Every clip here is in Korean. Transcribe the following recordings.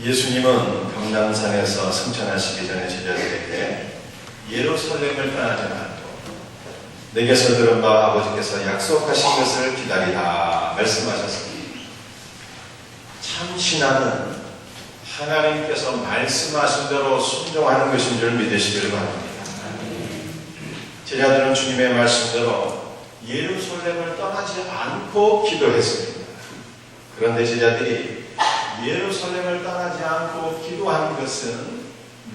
예수님은 감람산에서 승천하시기 전에 제자들에게 예루살렘을 떠나지 말고 내게서 들은 바 아버지께서 약속하신 것을 기다리라 말씀하셨습니다. 참 신앙은 하나님께서 말씀하신 대로 순종하는 것인 줄 믿으시기를 바랍니다. 제자들은 주님의 말씀대로 예루살렘을 떠나지 않고 기도했습니다. 그런데 제자들이 예루살렘을 떠나지 않고 기도한 것은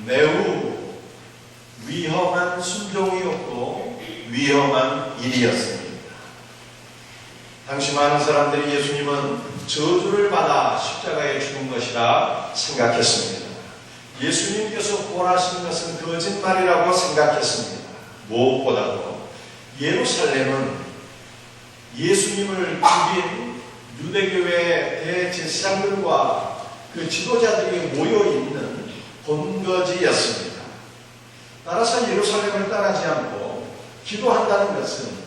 매우 위험한 순종이었고 위험한 일이었습니다. 당시 많은 사람들이 예수님은 저주를 받아 십자가에 죽은 것이라 생각했습니다. 예수님께서 구원하신 것은 거짓말이라고 생각했습니다. 무엇보다도 예루살렘은 예수님을 죽인 유대교회 대제사장들과 그 지도자들이 모여있는 본거지였습니다. 따라서 예루살렘을 떠나지 않고 기도한다는 것은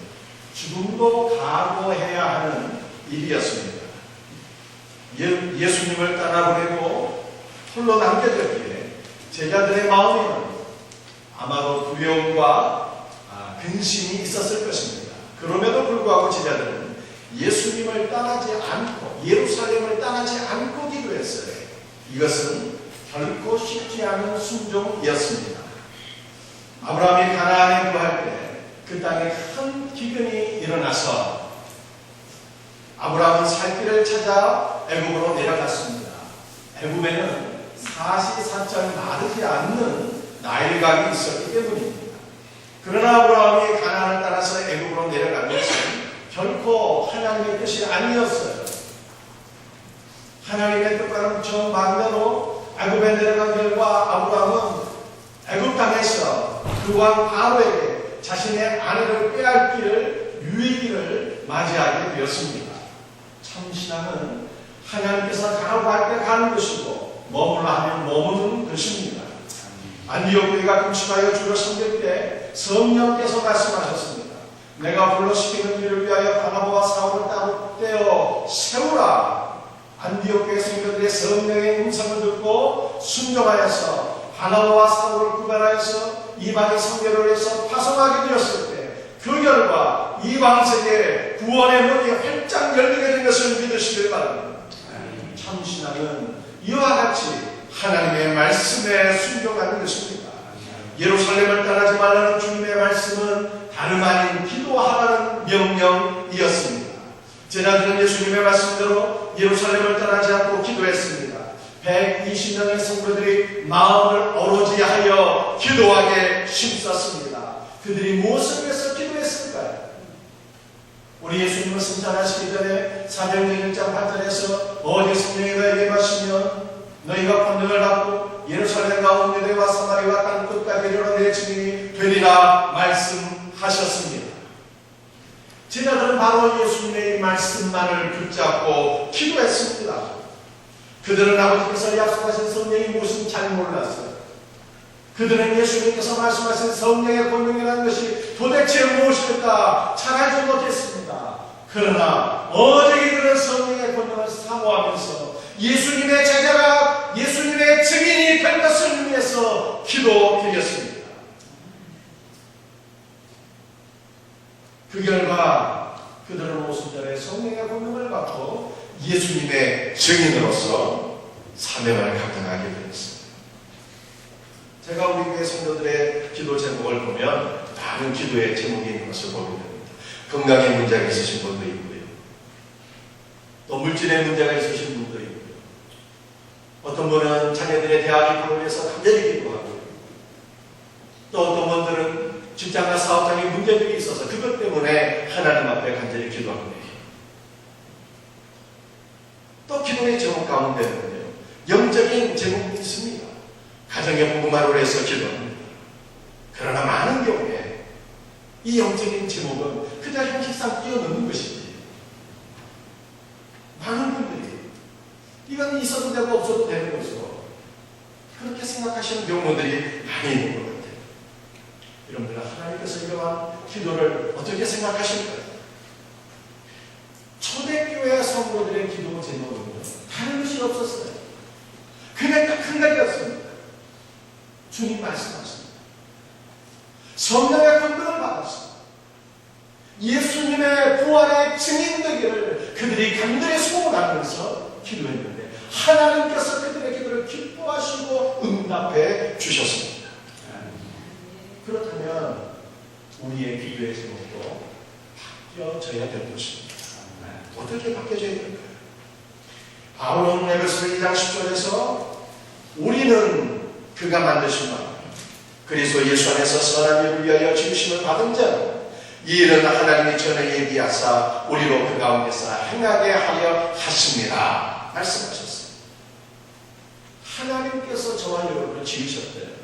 죽음도 각오해야 하는 일이었습니다. 예수님을 떠나보내고 홀로 남겨졌기에 제자들의 마음에는 아마도 두려움과 근심이 있었을 것입니다. 그럼에도 불구하고 제자들은 예수님을 떠나지 않고 예루살렘을 떠나지 않고 기도했어요. 이것은 결코 쉽지 않은 순종이었습니다. 아브라함이 가나안에 거할 때 그 땅에 큰 기근이 일어나서 아브라함은 살 길을 찾아 애굽으로 내려갔습니다. 애굽에는 사시사철 마르지 않는 나일강이 있었기 때문입니다. 그러나 아브라함이 가나안을 따라서 애굽으로 내려간 것은 결코 하나님의 뜻이 아니었어요. 하나님의 뜻과는 정반대로 애굽에 내려간 결과 아브라함은 애굽 땅에서 그 왕 바로에게 자신의 아내를 빼앗길 유익을 맞이하게 되었습니다. 참 신앙은 하나님께서 가라고 할 때 가는 것이고 머물라 하면 머무는 것입니다. 안디옥 교회가 금식하여 주를 섬길 때 성령께서 말씀하셨습니다. 내가 불러시키는 일을 위하여 바나바와 사울을 따로 떼어 세우라. 안디옥 교회 성도들의 성령의 음성을 듣고 순종하여서 바나바와 사울을 구별하여서 이방의 성교를 해서 파송하게 되었을 때 그 결과 이방 세계에 구원의 문이 활짝 열리게 된 것을 믿으시길 바랍니다. 참 신앙은 이와 같이 하나님의 말씀에 순종하는 것입니다. 예루살렘을 떠나지 말라는 주님의 말씀은 다름 아닌 기도하라는 명령이었습니다. 제자들은 예수님의 말씀대로 예루살렘을 떠나지 않고 기도했습니다. 120명의 성도들이 마음을 어루지하여 기도하게 힘썼습니다. 그들이 무엇을 위해서 기도했을까요? 우리 예수님은 승천하시기 전에 사도행전 1장 8절에서 어디 성령이 너에게 임하시면 너희가 권능을 받고 예루살렘과 온 유대와 사마리아와 땅 끝까지 이르러 내 증인이 되리라 말씀하셨습니다. 제자들은 바로 예수님의 말씀만을 붙잡고 기도했습니다. 그들은 아버지께서 약속하신 성령이 무엇인지 잘 몰랐어요. 그들은 예수님께서 말씀하신 성령의 권능이라는 것이 도대체 무엇일까 잘 알지 못했습니다. 그러나 어제 이들은 성령의 권능을 사모하면서 예수님의 제자가 예수님의 증인이 될 것을 위해서 기도드렸습니다. 그 결과 그들은 오순절에 성령의 권능을 받고 예수님의 증인으로서 사명을 감당하게 되었습니다. 제가 우리 교회 성도들의 기도 제목을 보면 많은 기도의 제목이 있는 것을 보게 됩니다. 건강에 문제가 있으신 분도 있고요. 또 물질에 문제가 있으신 분도 있고요. 어떤 분은 자녀들의 대학 입학을 위해서 간절히 기도하고요. 또 어떤 분들은 직장과 사업장에 문제들이 있어서 그것 때문에 하나님 앞에 간절히 기도합니다. 또 기도의 제목 가운데는요, 영적인 제목이 있습니다. 가정의 복음화를 위해서 기도합니다. 그러나 많은 경우에 이 영적인 제목은 그냥 현실상 뛰어넘는 것이지. 많은 분들이 이건 있어도 되고 없어도 되는 것으로 그렇게 생각하시는 경우들이 많이 있는 것 같아요. 여러분들, 하나님께서 이러한 기도를 어떻게 생각하실까요? 초대교회 성도들의 기도 제목은 다른 것이 없었어요. 그냥 말씀하십니다. 성령의 권능을 받았습니다. 예수님의 부활의 증인되기를 그들이 간절히 소원하면서 기도했는데 하나님께서 그들의 기도를 기뻐하시고 응답해 주셨습니다. 그렇다면 우리의 기도의 제목도 바뀌어져야 될 것입니다. 어떻게 바뀌어져야 될까요? 바울은 에베소서 2장 10절에서 우리는 그가 만드신 바 그리스도 예수 안에서 선한 일을 위하여 지으심을 받은 자는 이 일은 하나님이 전에 예비하사 우리로 그 가운데서 행하게 하려 하십니다. 말씀하셨어요. 하나님께서 저와 여러분을 지으셨대요.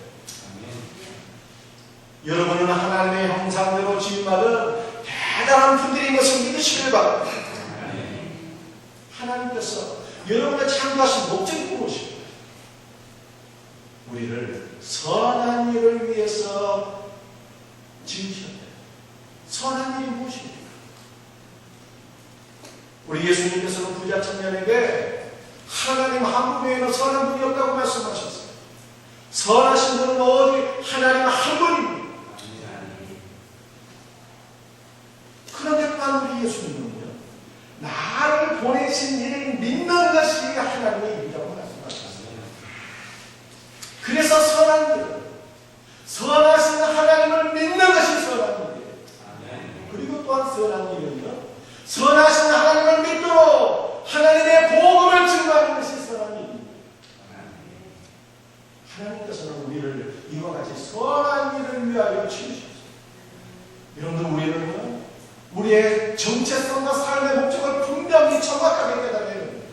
여러분은 하나님의 형상대로 지음받은 대단한 분들인 것을 믿으시길 바랍니다. 하나님께서 여러분의 창조하신 목적이 무엇입니까? 우리를 선한 일을 위해서 지으셨대요. 선한 일이 무엇입니까? 우리 예수님께서는 부자 청년에게 하나님 한 분 외에는 선한 분이 없다고 말씀하셨어요. 선하신 분은 오직 하나님 한 분입니다. 그런데 또한 우리 예수님은요, 나를 보내신 이를 믿는 것이 하나님의 일이라고 말씀하셨어요. 그래서 선한 일, 선하신 하나님을 믿는 것이 선한 일이에요. 그리고 또한 선한 일은요, 선하신 하나님을 믿도록 하나님의 복음을 증거하는 것이 선한 일입니다. 하나님께서는 우리를 이와 같이 선한 일을 위하여 지으셨어요. 여러분들, 우리는요, 우리의 정체성과 삶의 목적을 분명히 정확하게 깨달아야 됩니다.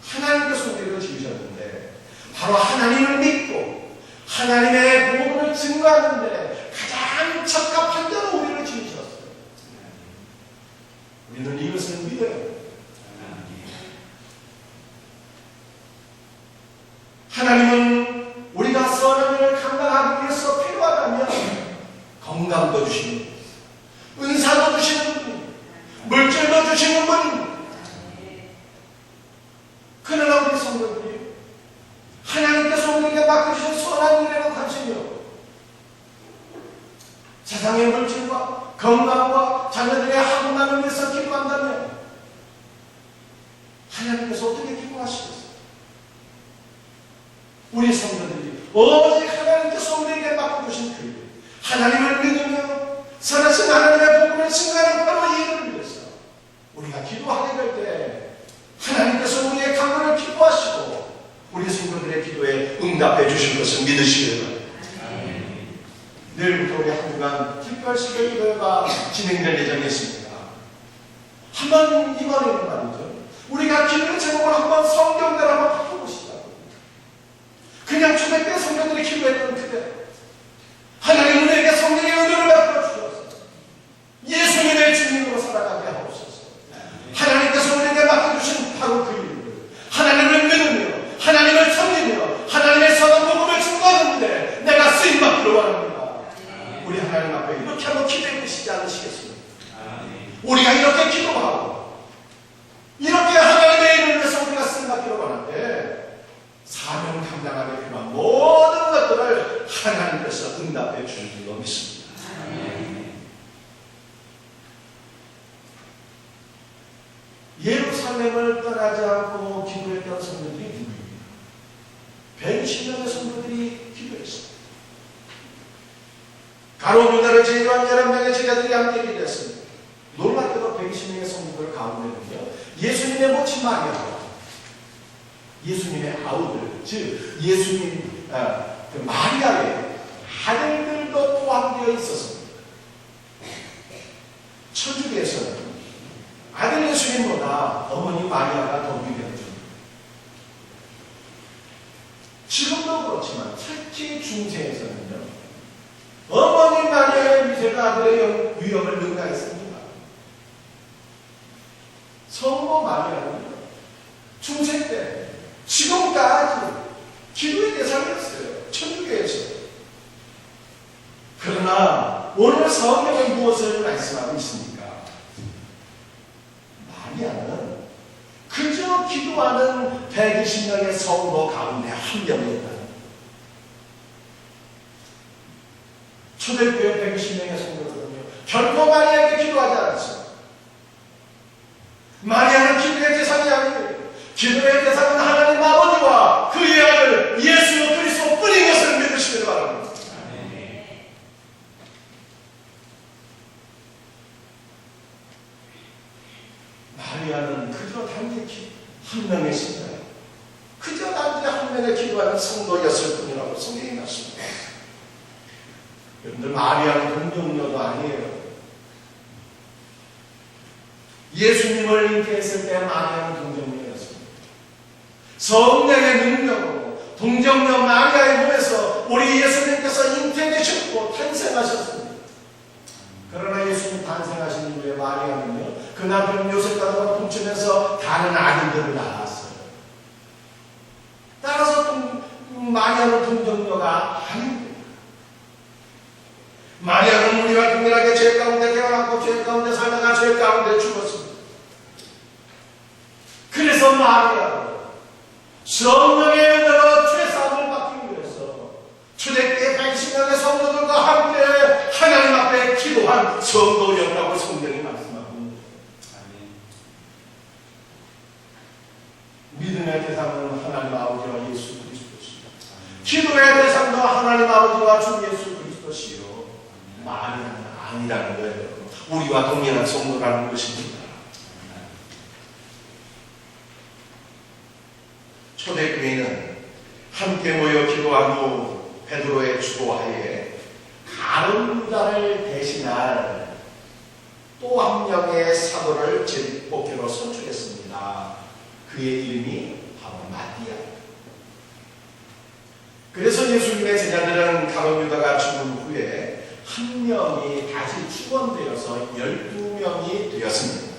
하나님께서 우리를 지으셨는데 바로 하나님을 믿고 하나님의 복음을 증거하는 데 가장 적합한 대로 우리를 지으셨어요. 우리는 이것을 믿어요. 하나님은 우리가 선한 일을 감당하기 위해서 필요하다면 건강도 주시는 분, 은사도 주시는 분, 물질도 주시는 분. 그러나 우리 성도들이 하나님께서 우리에게 맡겨주신 선한 일에는 관심이 없고 세상의 물질과 건강과 자녀들의 학문만을 위해서 기도한다면 하나님께서 어떻게 기뻐하시겠어요? 우리 성도들이 오직 하나님께서 우리에게 맡겨주신 그 일, 하나님을 믿으며 선하신 하나님의 복음을 증거하는 바로 이 일을 위해서 우리가 기도하게 될 때 하나님께서 우리의 간구를 기뻐하시고 우리 성도들의 기도에 응답해 주실 것을 믿으시길 바랍니다. 내일부터 우리 한 주간 특별 수요 기도회가 진행될 예정이 있습니다. 한번 이번에는 말이죠, 우리가 기도의 제목을 한번 성경대로 한번 바꿔보시자고. 그냥 초대때 성도들이 기도했던 그대로 하나님 우리에게 성령의 은혜를 베풀어 주셔서 예수님의 주님으로 살아가게 하옵소서. 하나님께서 우리에게 맡겨주신 바로 그 일을 하나님을 믿으며 하나님을 섬기며 하나님의 선한 복음을 증거하는데 내가 쓰임받기를 원합니다. 우리 하나님 앞에 이렇게 한번 기도해 보시지 않으시겠습니까? 우리가 이렇게 기도하고 이렇게 하나님의 일을 위해서 우리가 쓰임받기를 원하는데 사명 감당하게 필요한 모든 것들을 하나님께서 응답해 주실 줄로 믿습니다. 예루살렘을 떠나지 않고 기도했던 성도들이 누구입니까? 120명의 성도들이 기도했습니다. 가로 유다를 제거한 11명의 제자들이 함께 기도했습니다. 놀랍게도 120명의 성도들 가운데는요, 예수님의 모친 마리아, 예수님의 아우들, 즉 예수님 그 마리아의 아들들도 포함되어 있었습니다. 천주교에서는 아들 예수님보다 어머니 마리아가 더 위대하죠. 지금도 그렇지만 특히 중세에서는요, 어머니 마리아의 위세가 아들의 위엄을 능가했습니다. 성모 마리아는요, 중세 때 지금까지 기도의 대상이었어요. 천주교에서. 그러나 오늘 성경은 무엇을 말씀하고 있습니까? 마리아는 그저 기도하는 120명의 성도 가운데 한 명이었다. 초대교회 120명의 성도들은요, 결코 마리아에게 기도하지 않았어요. 마리아는 기도의 대상이 아니에요. 기도의 대상은 하나님 아버지와 그의 아들 예수 그리스도 뿐인 것을 믿으시길 바랍니다. 마리아는 그저 단지 한 명의 신자예요. 그저 단지 한 명의 기도하는 성도였을 뿐이라고 성경이 말씀합니다. 여러분들, 마리아는 동정녀도 아니에요. 예수님을 잉태했을 때 마리아는 동정녀였습니다. 성령의 능력으로 동정녀 마리아의 몸에서 우리 예수님께서 잉태되셨고 탄생하셨습니다. 그러나 예수님 탄생하신 이후에 마리아는요, 그 남편 요셉과 훔치면서 다른 아들들을 낳았어요. 따라서 마리아는 동정녀가 아닙니다. 마리아는 우리와 동일하게 죄 가운데 태어났고 죄 가운데 살다가 죄 가운데 죽었습니다. 그래서 마리아는 성령의 은혜로 죄사함을 받기 위해서 초대교회 120명의 성도들과 함께 하나님 앞에 기도한 성도였다고 성경이 말씀합니다. 믿음의 대상은 하나님 아버지와 예수 그리스도시요, 기도의 대상도 하나님 아버지와 주 예수 그리스도시요, 마리아는 아니라는 거예요. 우리와 동일한 성도라는 것입니다. 초대교회는 함께 모여 기도한 후 베드로의 주도하에 가룟 유다를 대신할 또 한 명의 사도를 제목회로 선출했습니다. 그의 이름이 바로 마디아. 그래서 예수님의 제자들은 가룟 유다가 죽은 후에 한 명이 다시 축원되어서 12명이 되었습니다.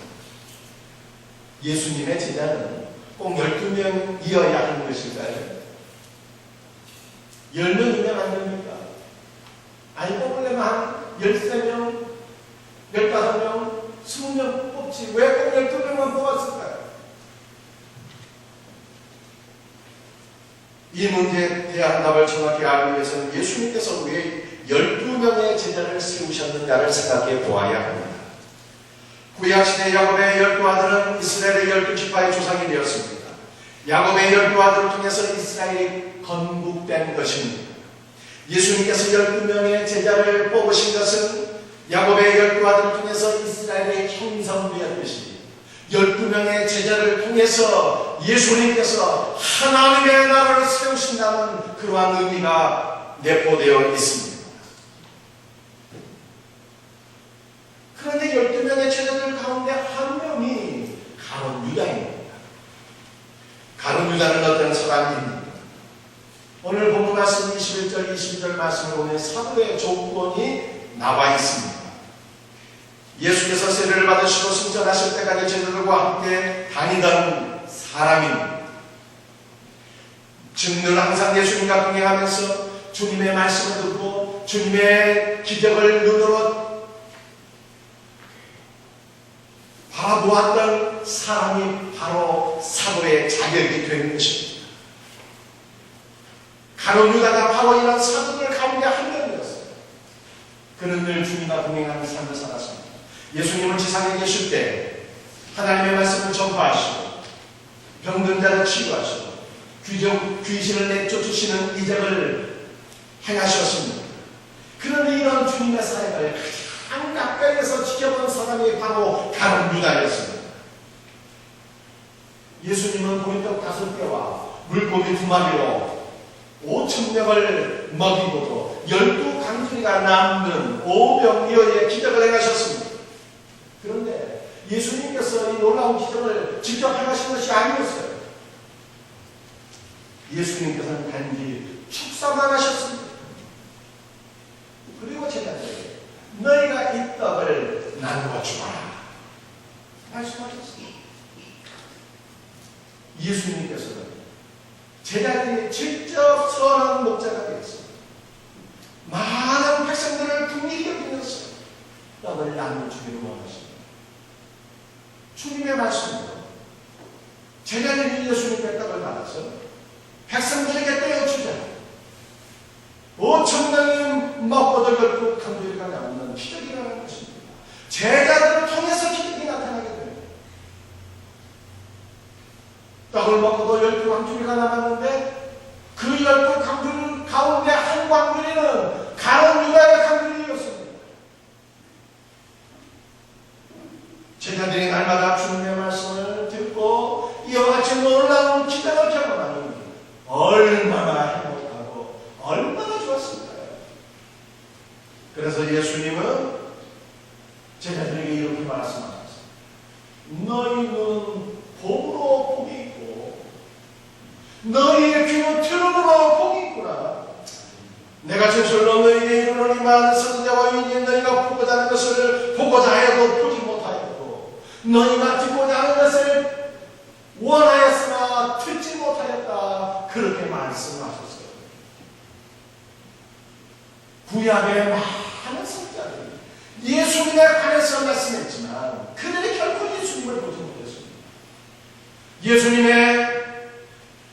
예수님의 제자는 꼭 12명이어야 하는 것일까요? 10명이면 안 됩니까? 아니, 뽑으려면 한 13명, 15명, 20명 뽑지 왜 꼭 12명만 뽑았을까요? 이 문제에 대한 답을 정확히 알기 위해서는 예수님께서 왜 12명의 제자를 세우셨느냐를 생각해 보아야 합니다. 구약시대 야곱의 12아들은 이스라엘의 12지파의 조상이 되었습니다. 야곱의 12아들을 통해서 이스라엘이 건국된 것입니다. 예수님께서 12명의 제자를 뽑으신 것은 야곱의 12아들을 통해서 이스라엘이 형성되었듯이 12명의 제자를 통해서 예수님께서 하나님의 나라를 세우신다는 그러한 의미가 내포되어 있습니다. 그런데 12명의 제자들 가운데 한 명이 가룟 유다입니다. 가룟 유다는 어떤 사람입니까? 오늘 본문 말씀 21절, 22절 말씀을 보면 사도의 조건이 나와 있습니다. 예수께서 세례를 받으시고 승천하실 때까지 제자들과 함께 다니던 사람입니다. 즉 늘 항상 예수님과 동행하면서 주님의 말씀을 듣고 주님의 기적을 눈으로 바라보았던 사람이 바로 사도의 자격이 되는 것입니다. 가룟 유다가 바로 이런 사도들 가운데 한 명이었어요. 그는 늘 주님과 동행하는 삶을 살았습니다. 예수님은 지상에 계실 때 하나님의 말씀을 전파하시고 병든 자를 치유하시고 귀신을 내쫓으시는 이적을 행하셨습니다. 그런데 이런 주님의 사역을 가장 가까이에서 지켜본 사람이 바로 가룟 유다였습니다. 예수님은 보리떡 5개와 물고기 2마리로 5,000명을 먹이고도 12강줄이가 남는 오병이어의 기적을 행하셨습니다. 그런데 예수님께서 이 놀라운 기적을 직접 행하신 것이 아니었어요. 예수님께서는 단지 축사만 하셨습니다. 그리고 제자들에게 너희가 이 떡을 나누어 주어라 말씀하셨습니다. 예수님께서는 제자들이 직접 선한 목자가 되었습니다. 많은 백성들을 긍휼히 여기면서 떡을 나눠주기를 원하십니다. 주님의 말씀으로 제자들이 예수님께 떡을 받아서 백성들에게 떼어주자. 5천 명이 먹고도 결국 강도리가 남는 기적이 일어나는 것입니다. 제자들을 통해서 기적이 나타나게 됩니다. 떡을 먹고도 12광주리가 남았는데 그 12광주리 가운데 한 광주리는 가룟 유다의 광주리였습니다. 제자들이 날마다 주님의 말씀을 듣고 이와 같이 놀라운 기적을 경험하니 얼마나 행복하고 얼마나 좋았을까요? 그래서 예수님은 제자들에게 이렇게 말씀하셨어요. 너희는 봄으로 복이 있고 너희의 귀는 트름으로 복이 있구나. 내가 진실로 너희에게 이르노니만 선지자와 유인이 너희가 보고자 하는 것을 보고자 하여도 보지 못하였고 너희가 듣고자 하는 것을 원하였으나 듣지 못하였다. 그렇게 말씀하셨어요. 구약의 많은 선지자들이 예수님에 관해서 말씀했지만 그들이 결코 예수님을 보지 못했습니다. 예수님의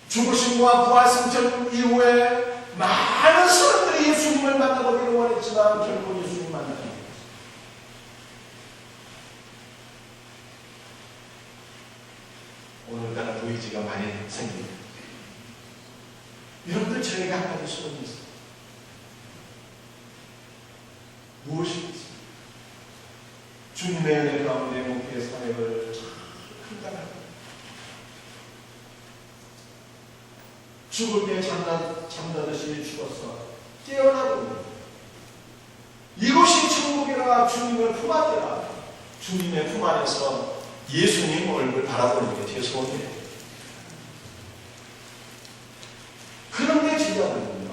죽으심과 부활승천 이후에 많은 사람들이 예수님을 만나보기를 원했지만 결코 예수님 만나지 못했습니다. 오늘따라 보이지가 많이 생깁니다. 여러분들 저에게 한 가지 소원이 있습니다. 무엇인지 주님의 은혜 가운데 목회의 사역을 감당합니다. 죽을 때 잠자듯이 죽어서 깨어나고 이곳이 천국이라 주님을 품 안이라 주님의 품 안에서 예수님 얼굴 바라보는 게 제 소원이에요. 그런데 제자들은요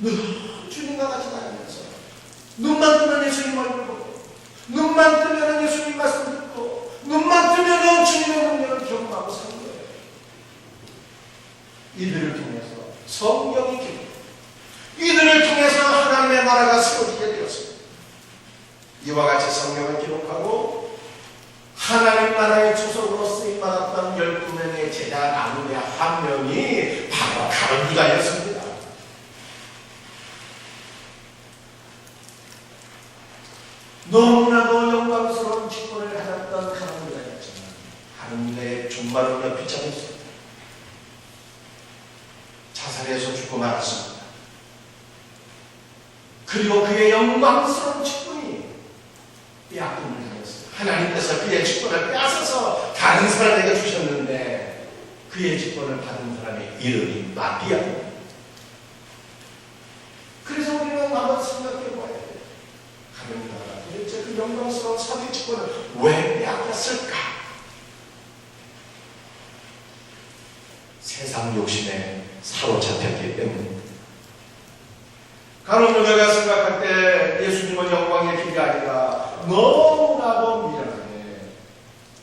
늘 주님과 같이 다니면서 눈만 뜨면 예수님 얼굴 보고 눈만 뜨면 예수님 말씀 듣고 눈만 뜨면 주님의 능력을 경험하고 사는 거예요. 이들을 통해서 성경이 기록, 이들을 통해서 하나님의 나라가 세워지게 되었습니다. 이와 같이 성경을 기록하고 하나님 나라의 주석으로 쓰임받았던 12명의 제자 가운데 한 명이 바로 가룟 유다였습니다. 너무나도 영광스러운 직분을 가졌던 가룟 유다였지만 가룟 유다의 종말은요 비참했습니다. 자살해서 죽고 말았습니다. 그리고 그의 영광스러운 직분이 빼앗김을 당했습니다. 하나님께서 그의 직분을 빼앗아서 다른 사람에게 주셨는데 그의 직분을 받은 사람의 이름이 마띠아입니다. 그래서 우리는 한번 생각해봐야 돼요. 가룟 유다가 도대체 그 영광스러운 사대 직분을 왜 빼앗겼을까? 세상 욕심에 사로잡혔기 때문입니다. 가룟 유다가 생각할 때 예수님은 영광의 길이 아니라 너무나도 미련하게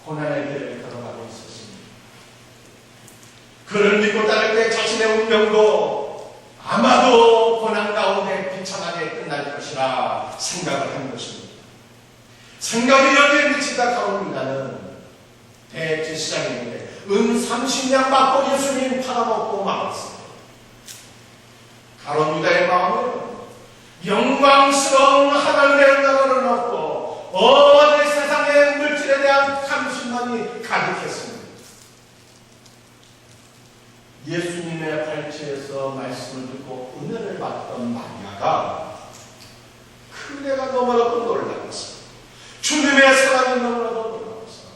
고난의 길을 걸어가고 있었습니다. 그를 믿고 따를 때 자신의 운명도 아마도 고난 가운데 비참하게 끝날 것이라 생각을 한 것입니다. 생각이 여기에 미치다 가룟 유다는 대제사장인데 은 30냥 받고 예수님 팔아먹고 말았습니다. 가룟 유다의 마음은 영광스러운 하나님의 나라를 얻고 어디 세상의 물질에 대한 탐심만이 가득했습니다. 예수님의 발치에서 말씀을 듣고 은혜를 받던 마리아가 큰애가 너무나도 놀라웠습니다. 주님의 사랑이 너무나도 놀라워서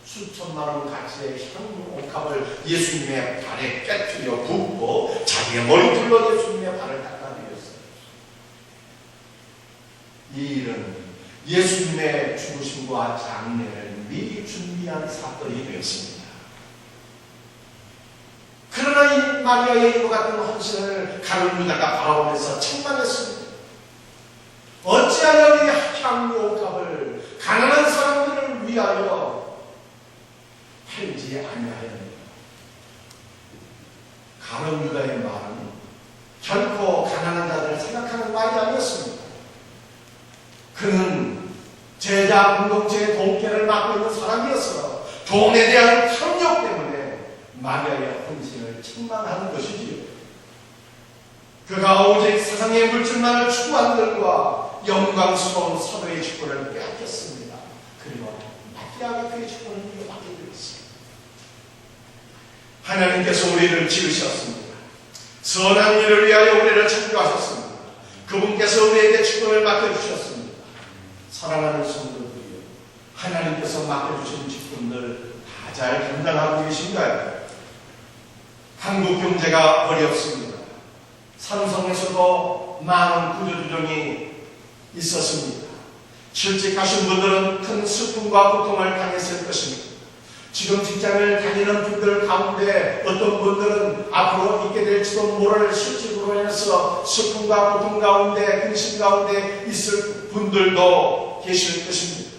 수천만 원 가치의 향옥합을 예수님의 발에 깨뜨려 붓고 자기의 머리털로 예수님의 발을 닦아내렸어요. 이 일은 예수님의 죽으심과 장례를 미리 준비한 사건이 되었습니다. 그러나 이 마리아의 이와 같은 헌신을 가룟 유다가 바라보면서 책망했습니다. 어찌하여 이 향유옥합을 가난한 사람들을 위하여 팔지 아니하였느냐. 가룟 유다의 말은 결코 가난한 자들을 생각하는 말이 아니었습니다. 그는 제자 공동체의 동계를 맡고 있는 사람이었어 돈에 대한 탐욕 때문에 마리아의 헌신을 책망하는 것이지요. 그가 오직 세상의 물질만을 추구한 들과 영광스러운 사도의 직분을 빼앗겼습니다. 그리고 마티아가 그의 직분을 이어받게 되었습니다. 하나님께서 우리를 지으셨습니다. 선한 일을 위하여 우리를 창조하셨습니다. 그분께서 우리에게 직분을 맡겨주셨습니다. 사랑하는 성도들이여, 하나님께서 맡겨주신 직분들 다 잘 감당하고 계신가요? 한국 경제가 어렵습니다. 삼성에서도 많은 구조조정이 있었습니다. 실직하신 분들은 큰 슬픔과 고통을 당했을 것입니다. 지금 직장을 다니는 분들 가운데 어떤 분들은 앞으로 있게 될지도 모를 실직으로 인해서 슬픔과 고통 가운데, 근심 가운데 있을 분들도 계실 것입니다.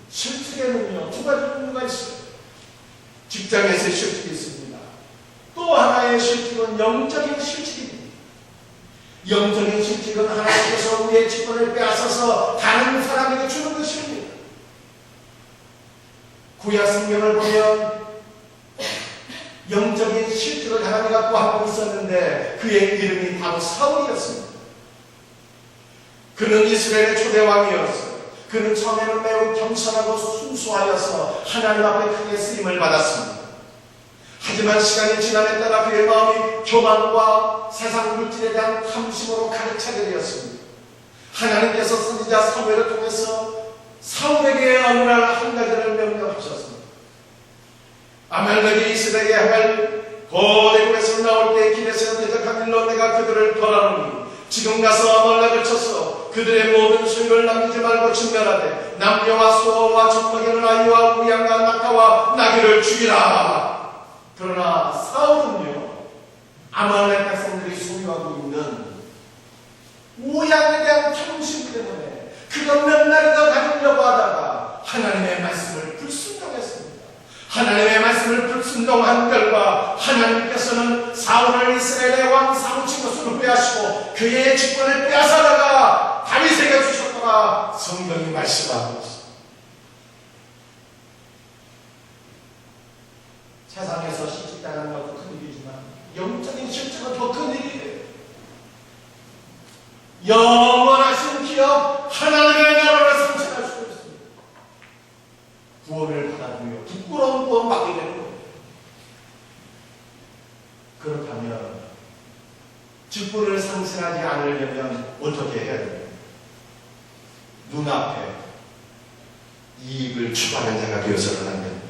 실직에는요, 두 가지 종류가 있습니다. 직장에서의 실직이 있습니다. 또 하나의 실직은 영적인 실직입니다. 영적인 실직은 하나님께서 우리의 직분을 빼앗아서 다른 사람에게 주는 것입니다. 구약 성경을 보면 영적인 실직을 하나님과 또 한 번 있었는데 그의 이름이 바로 사울이었습니다. 그는 이스라엘의 초대왕이었어요. 그는 처음에는 매우 겸손하고 순수하여서 하나님 앞에 크게 쓰임을 받았습니다. 하지만 시간이 지남에 따라 그의 마음이 교만과 세상 물질에 대한 탐심으로 가득 차게 되었습니다. 하나님께서 선지자 사무엘을 통해서 사울에게 어느 날 한 가지를 명령하셨습니다. 아말렉이 이스라엘에 향할 고대국에서 나올 때 길에서 대적한 일로 내가 그들을 벌하노니 지금 가서 아말렉을 쳐서 그들의 모든 소유를 남기지 말고 진멸하되 남녀와 소와 젖먹이는 아이와 우양과 낙타와 나귀를 죽이라. 그러나 사울은요, 아말렉 백성들이 소유하고 있는 우양에 대한 탐심 때문에 그가 몇 마리 더 가지려고 하다가 하나님의 말씀을 불순종했습니다. 하나님의 말씀을 불순종한 결과 하나님께서는 사울을 이스라엘의 왕 사무친 것으로 빼앗고 그의 직분을 빼앗아다가 다윗에게 주셨더라. 성경이 말씀하고 있습니다. 세상에서 실직당하는 것도 큰일이지만 영적인 실직은 더 큰일이에요. 영원하신 기업 하나님의 나라를 상실할 수 있습니다. 구원을 받아들여 부끄러운 구원 받게 되는 거예요. 그렇다면 직분을 상실하지 않으려면 어떻게 해야 돼요? 눈앞에 이익을 추구하는 자가 되어서는 안 됩니다.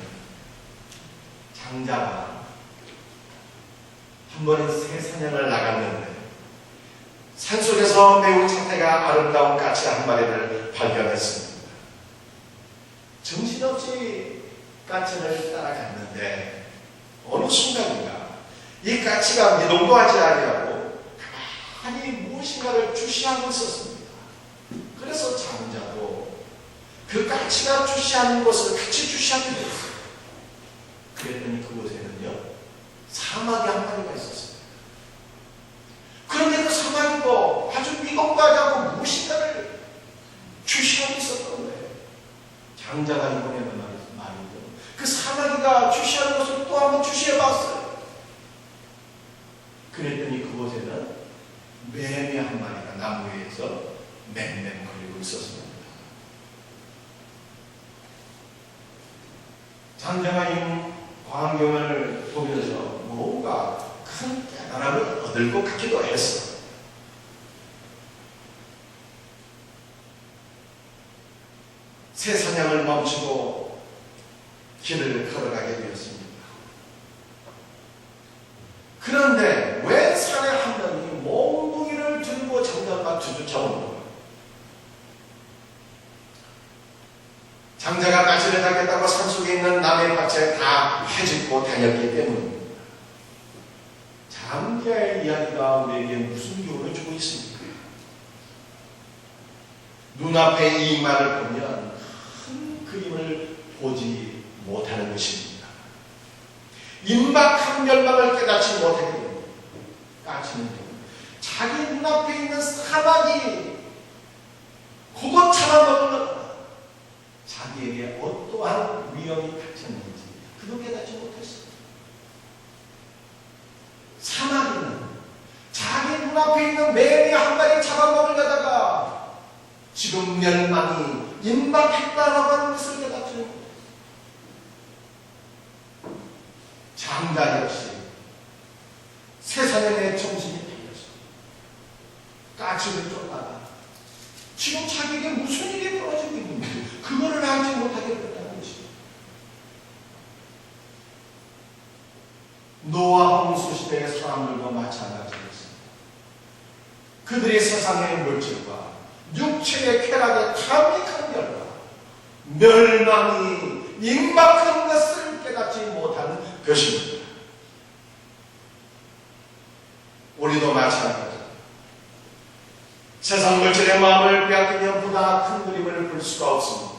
장자가 한 번은 새 사냥을 나갔는데 산속에서 매우 자태가 아름다운 까치 한 마리를 발견했습니다. 정신없이 까치를 따라갔는데 어느 순간인가 이 까치가 미동도 하지 아니하고 가만히 무엇인가를 주시하고 있었습니다. 그래서 장자도 그 까치가 주시하는 것을 같이 주시하게 되었어요. 그랬더니 그곳에는요, 사마귀 한 마리가 있었습니다. 그런데 그 사마귀도 아주 미동도 하지 않고 무엇인가를 주시하고 있었던 거예요. 장자가 이번에는 말이죠. 그 사마귀가 주시하는 것을 또 한번 주시해봤어요. 그랬더니 그곳에는 매미 한 마리가 나무 위에서 맹맹거리고 있었습니다. 장자가 이 광경을 보면서 뭔가 큰 깨달음을 얻을 것 같기도 했어. 새 사냥을 멈추고 길을 걸어가게 되었습니다. 그런데 왜 산에 한 명이 몽둥이를 들고 장자가 뒤쫓아오는 거예요? 장자가 까치를 잡겠다고 산속에 있는 남의 밭에 다 헤집고 다녔기 때문입니다. 장자의 이야기가 우리에게 무슨 교훈을 주고 있습니까? 눈앞에 이 말을 보면 큰 그림을 보지 못하는 것입니다. 임박한 멸망을 깨닫지 못하게 됩니다. 까치는 자기 눈앞에 있는 사막이 그것 참아먹으려고 자기에게 어떠한 위험이 닥쳤는지 그도 깨닫지 못했어요. 사막이 멸망이 임박했다라고 하는 것을 깨닫지 못해 장자리 없이 세상에 내 정신이 달려서 까치를 쫓다가 지금 자기에게 무슨 일이 벌어지고 있는지 그거를 알지 못하게 됐다는 것입니다. 노아 홍수 시대의 사람들과 마찬가지였습니다. 그들이 세상의 물질과 육체의 쾌락에 탐닉한 결과 멸망이 임박한 것을 깨닫지 못한 것입니다. 우리도 마찬가지입니다. 세상 물질의 마음을 빼앗기며 보다 큰 그림을 볼 수가 없습니다.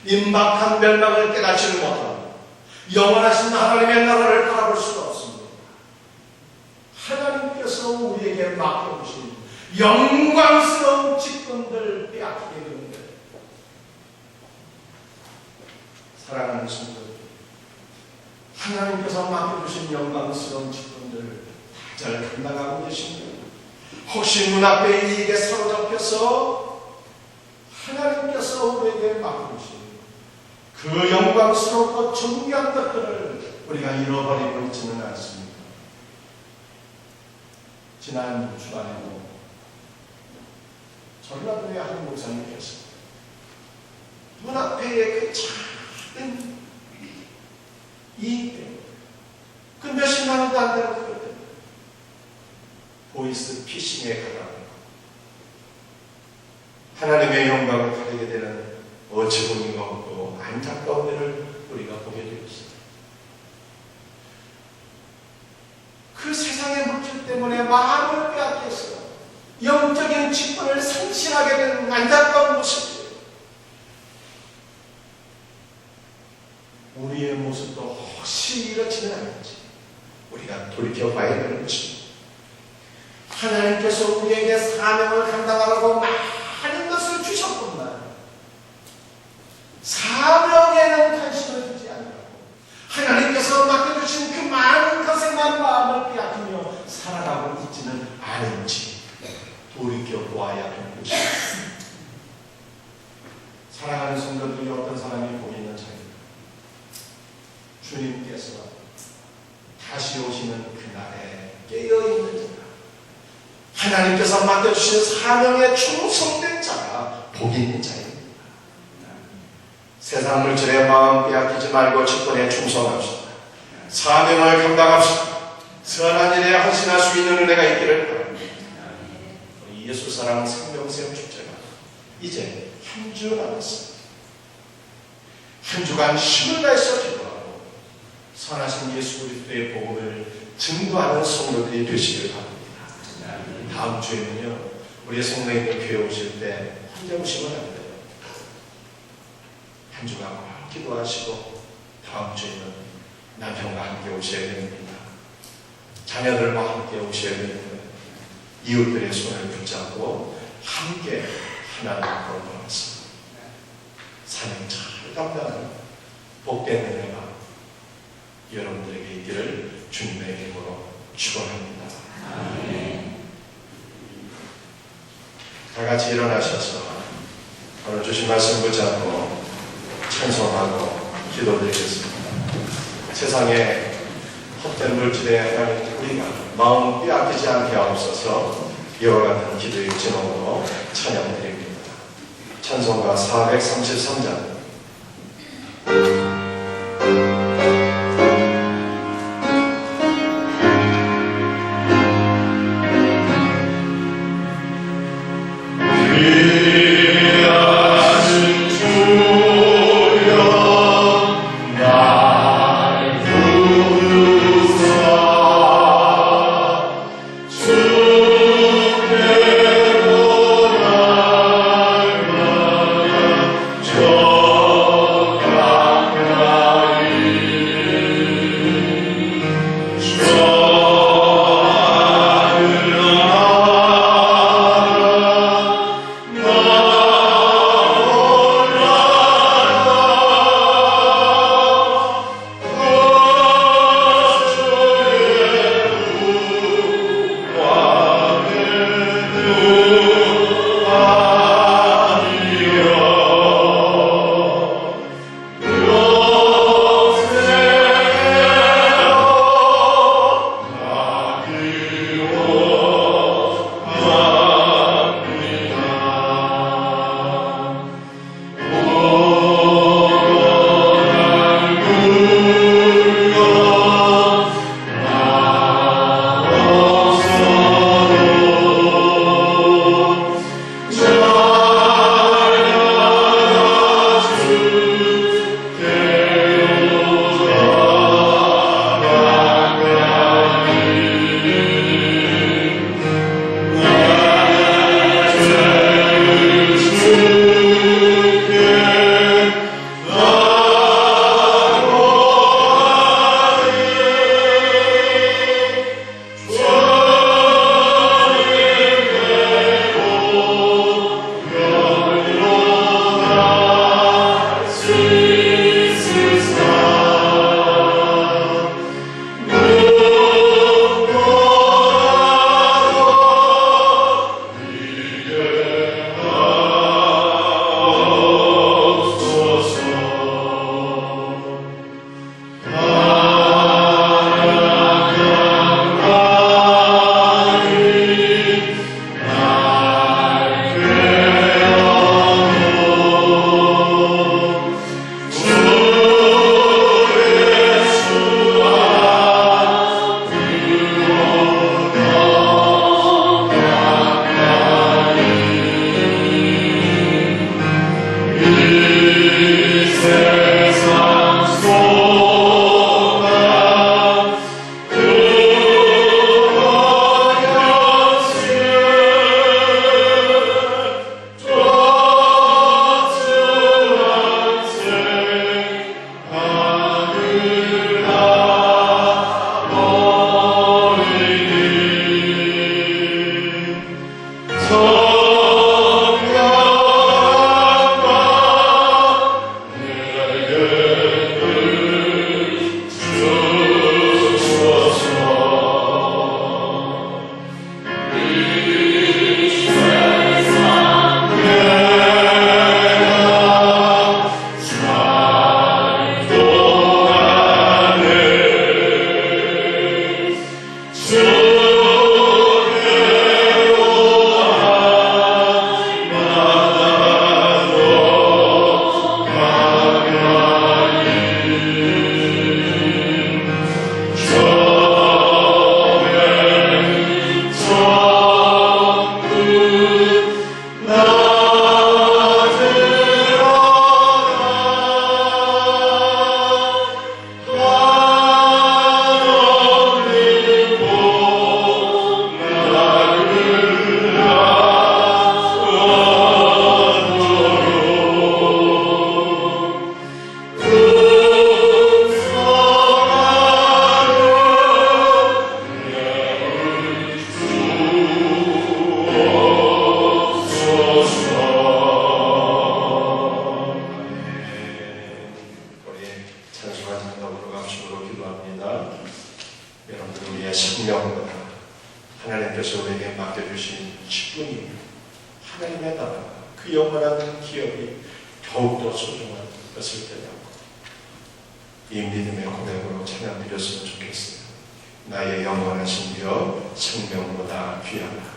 임박한 멸망을 깨닫지를 못하고 영원하신 하나님의 나라를 바라볼 수가 없습니다. 하나님께서 우리에게 맡겨주신 영광스러운 직분들 빼앗기게 되는데, 사랑하는 성도들, 하나님께서 맡겨주신 영광스러운 직분들 잘 감당하고 계십니까? 혹시 눈앞에 이익에 사로잡혀서 하나님께서 우리에게 맡겨주신 그 영광스럽고 존귀한 것들을 우리가 잃어버리고 있지는 않습니다. 지난 주간에도 전라도의 한 목사님께서 눈앞에 그 작은 이익 때문에 그 몇십만 원도 안 되는 그것 때문에 보이스 피싱에 가담하고 하나님의 영광을 가리게 되는 어처구니가 없고 안타까운 일을 우리가 보게 되었습니다. 그 세상의 물질 때문에 마음을 빼앗겨서 영적인 직분을 상실하게 되는 안타까운 모습이에요. 우리의 모습도 혹시 이렇지는 않은지 우리가 돌이켜봐야 되는 것입니다. 하나님께서 우리에게 사명을 감당하라고 많은 것을 주셨구나. 사명에는 관심을 두지 않으라고 하나님께서 맡겨주신 그 많은 것에만 마음을 빼앗기며 살아가고 있지는 않은지 돌이켜보아야 하는 것입니다. 사랑하는 성도들이 어떤 사람이 보이는 차이입니다. 주님께서 다시 오시는 그날에 깨어있는 자가, 하나님께서 맡겨주신 사명에 충성된 자가 복이 있는 자입니다. 세상 물질에 마음 빼앗기지 말고 직분에 충성합시다. 사명을 감당합시다. 선한 일에 헌신할 수 있는 은혜가 있기를 바랍니다. 우리 예수사랑 생명샘 축제가 이제 한 주 남았습니다. 한 주간 힘을 다해서 기도하고 선하신 예수 그리스도의 복음을 증거하는 성도들이 되시길 바랍니다. 다음 주에는요, 우리 성도님들 교회 오실 때 혼자 오시면 안 돼요. 한 주간 꼭 기도하시고 다음 주에는 남편과 함께 오셔야 됩니다. 자녀들과 함께 오셔야 됩니다. 이웃들의 손을 붙잡고 함께 하나님으로 돌아서 사명 잘 감당하는 복된 은혜가 여러분들에게 있기를 주님의 이름으로 축원합니다. 아멘. 다 같이 일어나셔서 오늘 주신 말씀 붙잡고 찬송하고 기도드리겠습니다. 세상에 헛된 물질에 우리가 마음 빼앗기지 않게 하옵소서. 이와 같은 기도의 제목으로 찬양드립니다. 찬송가 433장. 저 기도합니다. 여러분들 우리의 생명보다 하나님께서 우리에게 맡겨주신 직분이 하나님의 나라 그 영원한 기업이 더욱더 소중한 것을 깨닫고 이 믿음의 고백으로 찬양 드렸으면 좋겠어요. 나의 영원하신 기업 생명보다 귀하다.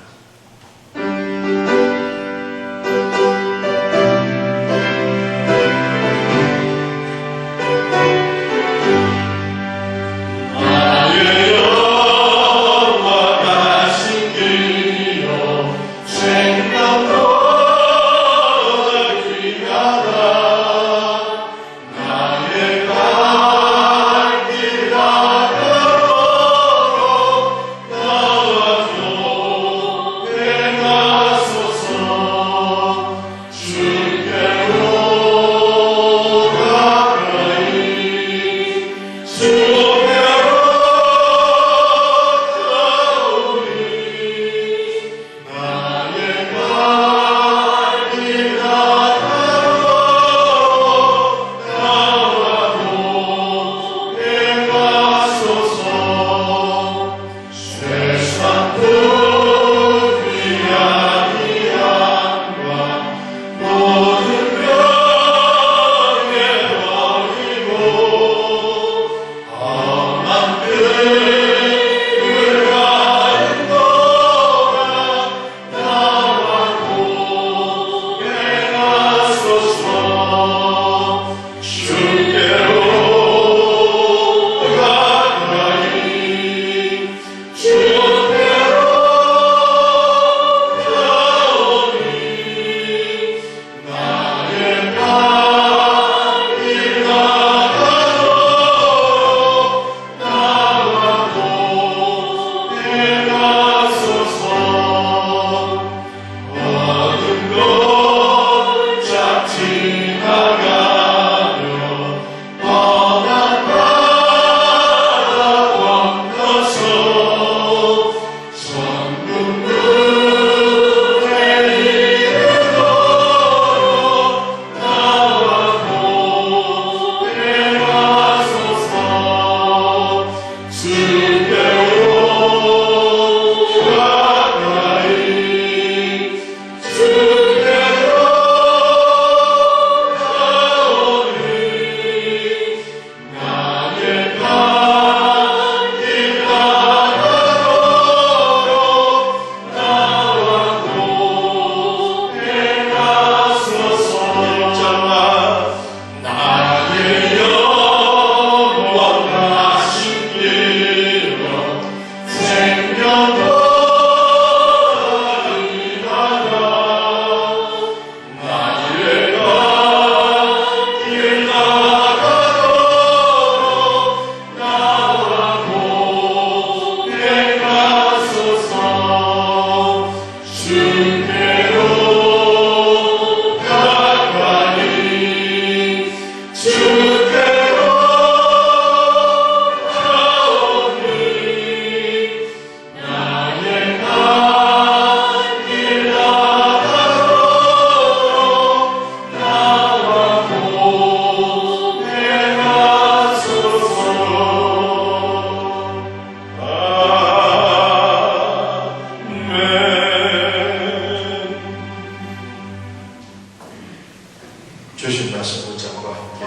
주신 말씀 붙잡고 함께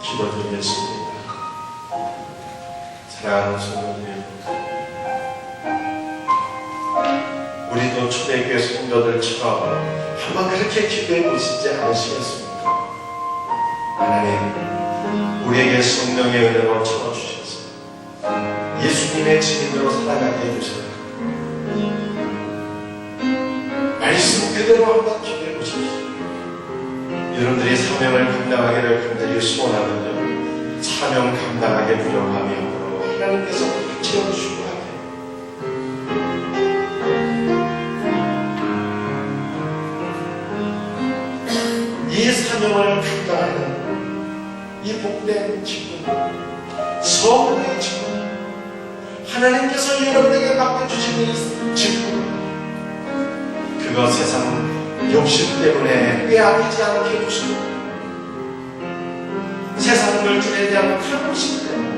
기도드리겠습니다. 사랑하는 성도들, 우리도 초대교회 성도들처럼 한번 그렇게 기도해 보시지 않으시겠습니까? 하나님, 우리에게 성령의 은혜로 채워주셔서 예수님의 증인으로 살아가게 해주셔서 말씀 그대로 한번 기도해 보십시오. 여러분들이 사명을 감당하기를 간절히 소원하는데 사명 감당하기 부족함이 없도록 하나님께서 채워주시고 하세요. 이 사명을 감당하는 이 복된 직분, 성령의 직분, 하나님께서 여러분에게 맡겨주신 이 직분, 그거 세상 욕심 때문에 빼앗기지 않게 해주시고 세상 물질에 대한 탐심 때문에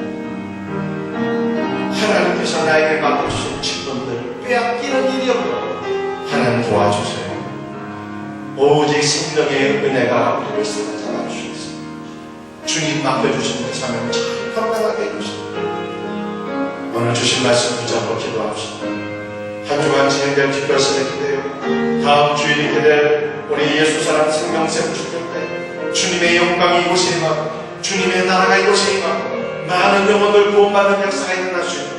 하나님께서 나에게 맡겨주신 직분들 빼앗기는 일이 없도록 하나님 도와주세요. 오직 성령의 은혜가 우리를 사로잡아 주셔서 주님 맡겨주신 그 사명을 잘 감당하게 해주시고 오늘 주신 말씀 붙잡고 기도합시다. 한 주간 진행될 특별선에 기대요. 다음 주일 있게 될 우리 예수사랑 생명샘 축제 때 주님의 영광이 이곳에 임하고 주님의 나라가 이곳에 임하고 많은 영혼들 구원받는 역사가 일어날 수 있도록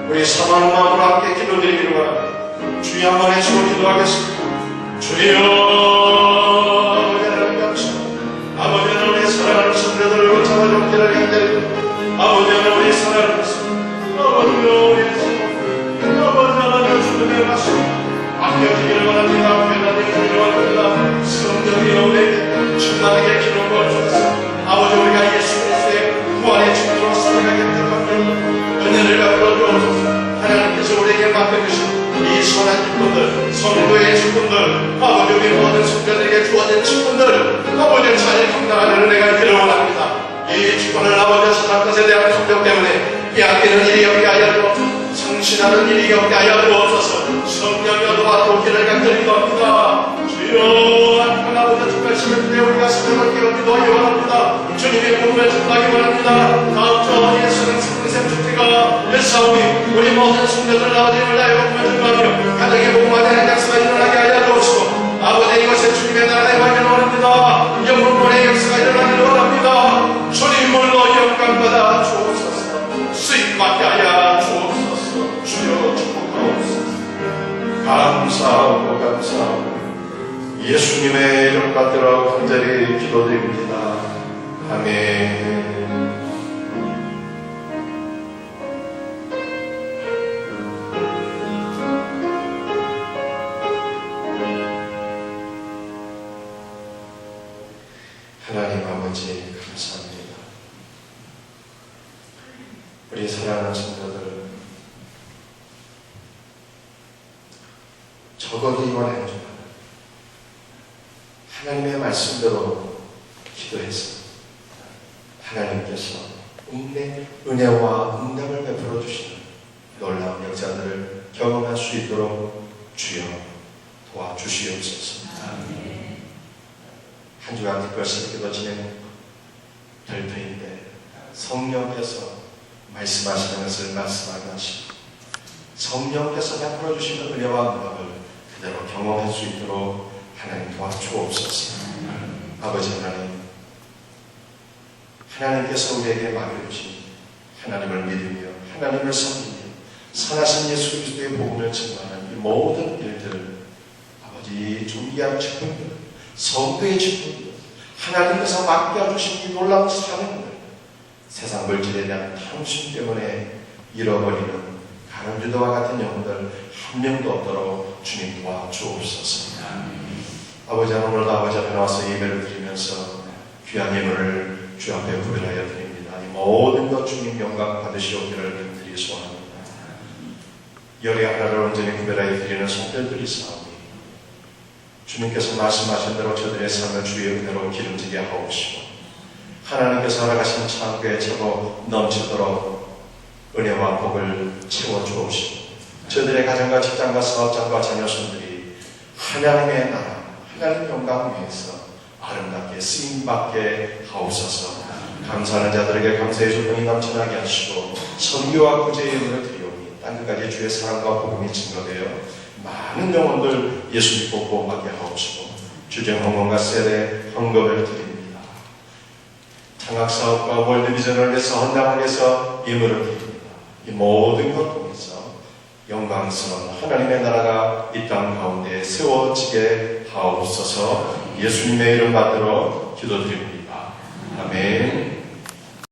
우리 사모하는 마음으로 함께 기도드리기를 원합니다. 주여 한번 해주고 기도하겠습니다. 주여 아버지 하나님 감사합니다. 아버지 하나님 우리 사랑하는 성도들을 거쳐가지고 기다리게 되고 아버지 하나님 우리 사랑하는 것을 아버지 우리 성도들 아버지 하나님 주님의 말씀 아껴주기를 원합니다. 변화되기를 원합니다. 성령이 우리에게 충만하게 기도를 주셔서 아버지 우리가 예수 그리스도의 구원의 주님으로 살아가게 되옵소서. 은혜를 베풀어 주옵소서. 하나님께서 우리에게 맡겨주신 이 선한 직분들, 성도의 직분들, 아버지 우리 모든 성도들에게 주어진 직분들 아버지 잘 감당하는 은혜가 있기를 원합니다. 이 직분을 아버지 세상 것에 대한 성격 때문에 빼앗기는 일이 없게 하여 주옵소서. 성신하는 일이 없게 하여 주옵소서. 성령이 도와 길을 간절히옵니다. 주여 아버지 특별 시간 때 우리가 성령을 깨우기도 원합니다. 주님의 복음을 전하기 원합니다. 다음 주 예수는 생생 축제가 일사오니 우리 모든 성도들 아버지를 나의 복음을 전하며 가정의 복음화되는 역사가 일어나게 하여 주옵시고 아버지 이것에 주님의 나라의 임하기를 원합니다. 영혼권의 역사가 일어나기를 원합니다. 주님물로 영광받아 주옵소서. 수익받게 하여 주옵소서. 주여 축복하옵소서. 감사하고 감사하고 예수님의 이름 받들어 간절히 기도드립니다. 아멘. 하나님 아버지 감사합니다. 우리 사랑하는 성도들 적어도 이번 한 주간 하나님의 말씀대로 기도해서 하나님께서 은혜와 응답을 베풀어 주시는 놀라운 역사들을 경험할 수 있도록 주여 도와주시옵소서. 한 주간 특별히 기도 진행될 터인데 성령께서 말씀하시는 것을 말씀하게 하시고 성령께서 베풀어 주시는 은혜와 응답을 그대로 경험할 수 있도록 하나님 도와주옵소서. 아버지 하나님께서 우리에게 맡겨주신 하나님을 믿으며 하나님을 섬기며 선하신 예수 그리스도의 복음을 증거하는 이 모든 일들 아버지 존귀한 직분들 성도의 직분들 하나님께서 맡겨주신 이 놀라운 사명들 세상 물질에 대한 탐심 때문에 잃어버리는 가룟유다와 같은 영혼들 한 명도 없도록 주님 도와주옵소서. 아버지 오늘도 아버지 앞에 나와서 예배를 드리면서 귀한 예물을 주 앞에 구별하여 드립니다. 이 모든 것 주님 영광 받으시옵기를 간절히 소원합니다. 열의 하나를 온전히 구별하여 드리는 성도들이 사오니 주님께서 말씀하신 대로 저들의 삶을 주의 은혜로 기름지게 하옵시고 하나님께서 허락하신 창고에 차고 넘치도록 은혜와 복을 채워주옵시고 저들의 가정과 직장과 사업장과 자녀손들이 하나님의 나라 하나님 영광 위에서 아름답게 쓰임받게 하옵소서. 감사하는 자들에게 감사의 조명이 넘쳐나게 하시고 선교와 구제의 은혜를 드리오니 땅끝까지 주의 사랑과 복음이 증거되어 많은 영혼들 예수 믿고 구원받게 하옵시고 주정 헌금과 세례 헌금을 드립니다. 창학사업과 월드비전을 위해서 헌당을 위해서 예물을 드립니다. 이 모든 것 통해서 영광스러운 하나님의 나라가 이 땅 가운데 세워지게 하옵소서. 예수님의 이름 받들어 기도드립니다. 아멘.